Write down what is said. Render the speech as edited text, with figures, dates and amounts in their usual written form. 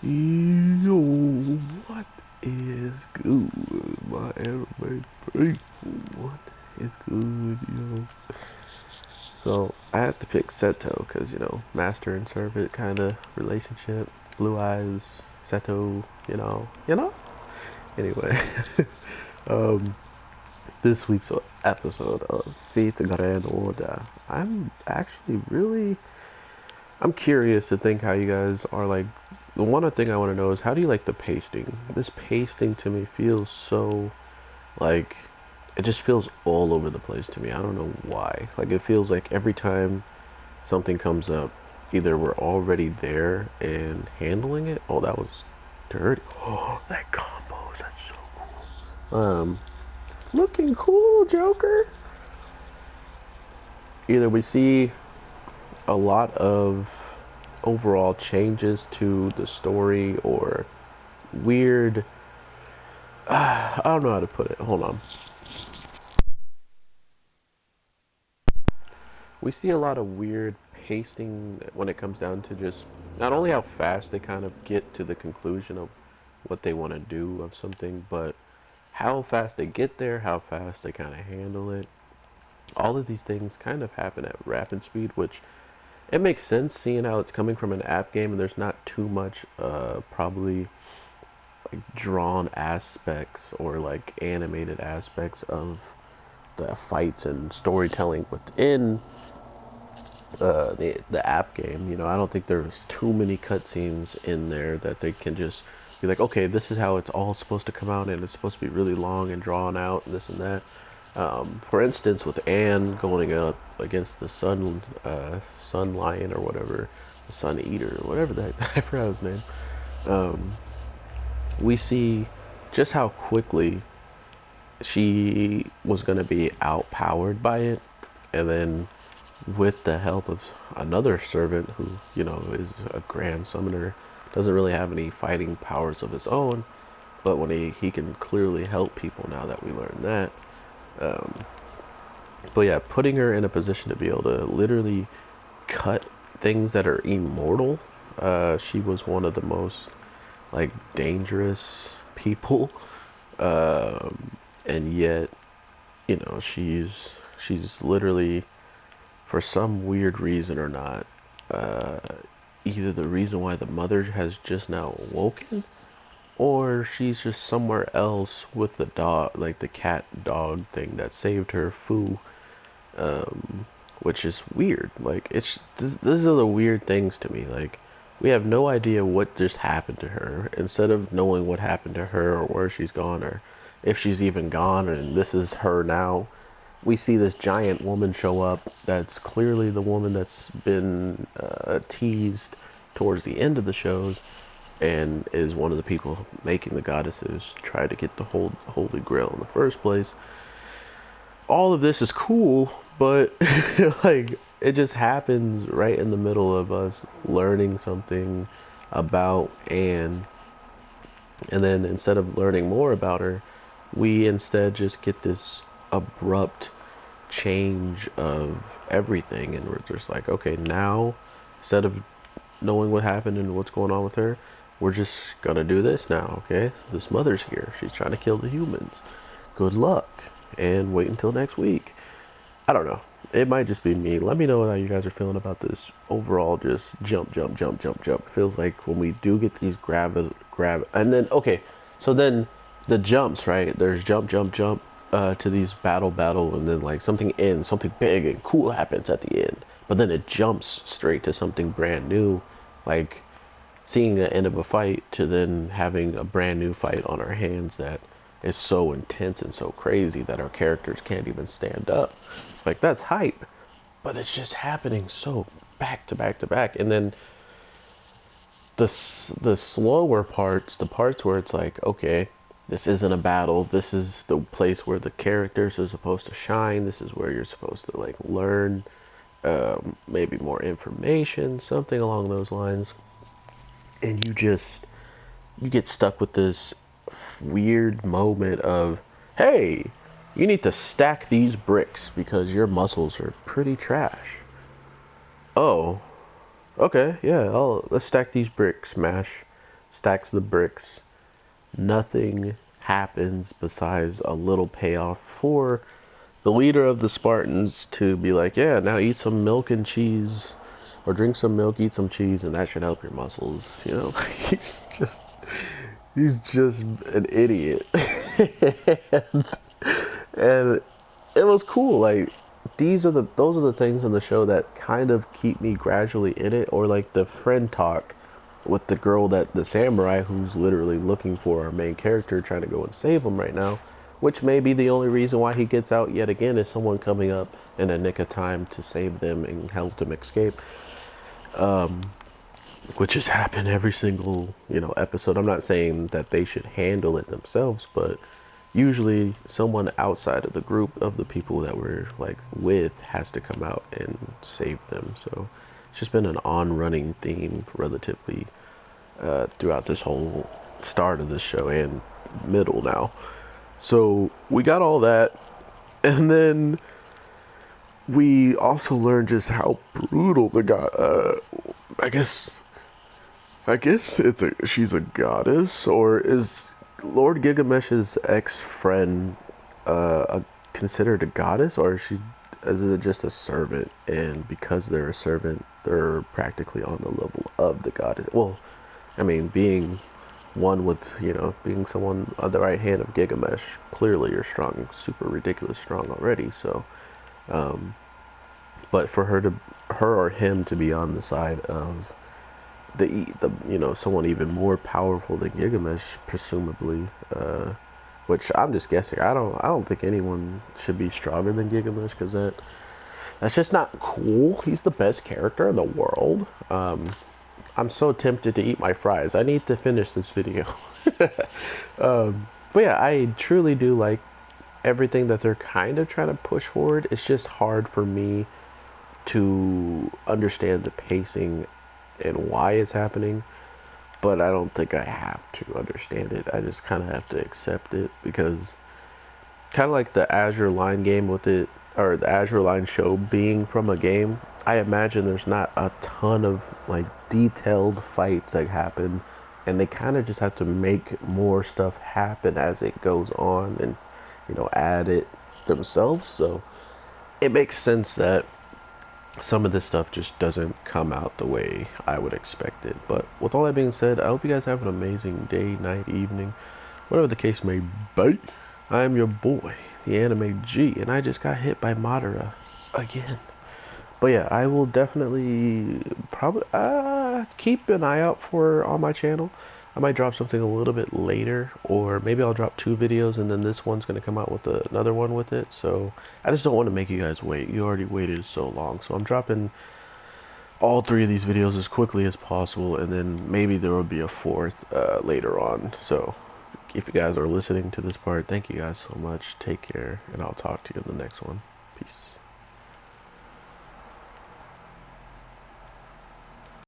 Yo, what is good, my anime people? What is good? So, I had to pick Seto because, master and servant kind of relationship. Blue eyes, Seto, Anyway, um, this week's episode of Fate Grand Order. I'm curious to think how you guys are like. The one thing I want to know is how do you like the pasting? This pasting to me feels so like it just feels all over the place to me. I don't know why. Like it feels like every time something comes up, either we're already there and handling it. Oh, that was dirty. Oh, that combos. That's so cool. Looking cool, Joker. Either we see a lot of overall changes to the story or weird. I don't know how to put it. Hold on. We see a lot of weird pasting when it comes down to just not only how fast they kind of get to the conclusion of what they want to do of something, but how fast they get there, how fast they kind of handle it. All of these things kind of happen at rapid speed, which it makes sense seeing how it's coming from an app game and there's not too much probably like drawn aspects or like animated aspects of the fights and storytelling within the app game. I don't think there's too many cutscenes in there that they can just be like, okay, this is how it's all supposed to come out, and it's supposed to be really long and drawn out, and this and that. For instance, with Anne going up against the Sun Lion or whatever, the Sun Eater or whatever that I forgot his name. Um, we see just how quickly she was going to be outpowered by it, and then with the help of another servant who, is a grand summoner, doesn't really have any fighting powers of his own, but when he can clearly help people now that we learned that. Um, but yeah, putting her in a position to be able to literally cut things that are immortal. She was one of the most like dangerous people, and yet, she's literally for some weird reason or not, uh, either the reason why the mother has just now awoken, or she's just somewhere else with the dog, like the cat dog thing that saved her, Foo, um, which is weird. Like, these are the weird things to me. Like, we have no idea what just happened to her. Instead of knowing what happened to her or where she's gone or if she's even gone and this is her now, we see this giant woman show up that's clearly the woman that's been teased towards the end of the shows and is one of the people making the goddesses try to get the holy grail in the first place. All of this is cool, but like it just happens right in the middle of us learning something about Anne, and then instead of learning more about her, we instead just get this abrupt change of everything, and we're just like, okay, now instead of knowing what happened and what's going on with her, we're just gonna do this now. Okay, this mother's here, she's trying to kill the humans, good luck and wait until next week. I don't know, it might just be me. Let me know how you guys are feeling about this overall just jump. It feels like when we do get these grab and then okay, so then the jumps, right? There's jump to these battle, and then like something ends, something big and cool happens at the end, but then it jumps straight to something brand new, like seeing the end of a fight to then having a brand new fight on our hands that is so intense and so crazy that our characters can't even stand up. Like that's hype, but it's just happening so back to back to back, and then the slower parts, the parts where it's like, okay, this isn't a battle. This is the place where the characters are supposed to shine. This is where you're supposed to like learn maybe more information, something along those lines. And you get stuck with this weird moment of, hey, you need to stack these bricks because your muscles are pretty trash. Oh, okay, yeah, let's stack these bricks, Smash. stacks the bricks. Nothing happens besides a little payoff for the leader of the Spartans to be like, yeah, now eat some milk and cheese, or drink some milk, eat some cheese, and that should help your muscles. You know, he's just an idiot, and it was cool. Like those are the things in the show that kind of keep me gradually in it, or like the friend talk with the girl that the samurai who's literally looking for our main character, trying to go and save him right now, which may be the only reason why he gets out yet again, is someone coming up in a nick of time to save them and help them escape, which has happened every single, episode. I'm not saying that they should handle it themselves, but usually someone outside of the group of the people that we're like with has to come out and save them. So it's just been an on-running theme relatively throughout this whole start of this show and middle now. So we got all that, and then we also learned just how brutal the god. I guess she's a goddess, or is Lord Gilgamesh's ex-friend considered a goddess, or is it just a servant? And because they're a servant, they're practically on the level of the goddess. Well, I mean, being one with, being someone on the right hand of Gilgamesh, clearly you're strong, super ridiculous strong already. So, but for her or him to be on the side of someone even more powerful than Gilgamesh, presumably, which I'm just guessing. I don't think anyone should be stronger than Gilgamesh, because that's just not cool. He's the best character in the world. I'm so tempted to eat my fries. I need to finish this video. But yeah, I truly do like everything that they're kind of trying to push forward. It's just hard for me to understand the pacing and why it's happening, but I don't think I have to understand it. I just kind of have to accept it, because kind of like the Azure Line game with it, or the Azure Line show being from a game, I imagine there's not a ton of like detailed fights that happen, and they kind of just have to make more stuff happen as it goes on, and add it themselves. So it makes sense that some of this stuff just doesn't come out the way I would expect it. But with all that being said, I hope you guys have an amazing day, night, evening, whatever the case may be. I am your boy, the Anime G, and I just got hit by Madara again. But yeah, I will definitely probably keep an eye out for on my channel. I might drop something a little bit later, or maybe I'll drop 2 videos and then this one's going to come out with another one with it. So I just don't want to make you guys wait. You already waited so long. So I'm dropping all 3 of these videos as quickly as possible, and then maybe there will be a 4th later on. So if you guys are listening to this part, thank you guys so much. Take care, and I'll talk to you in the next one. Peace.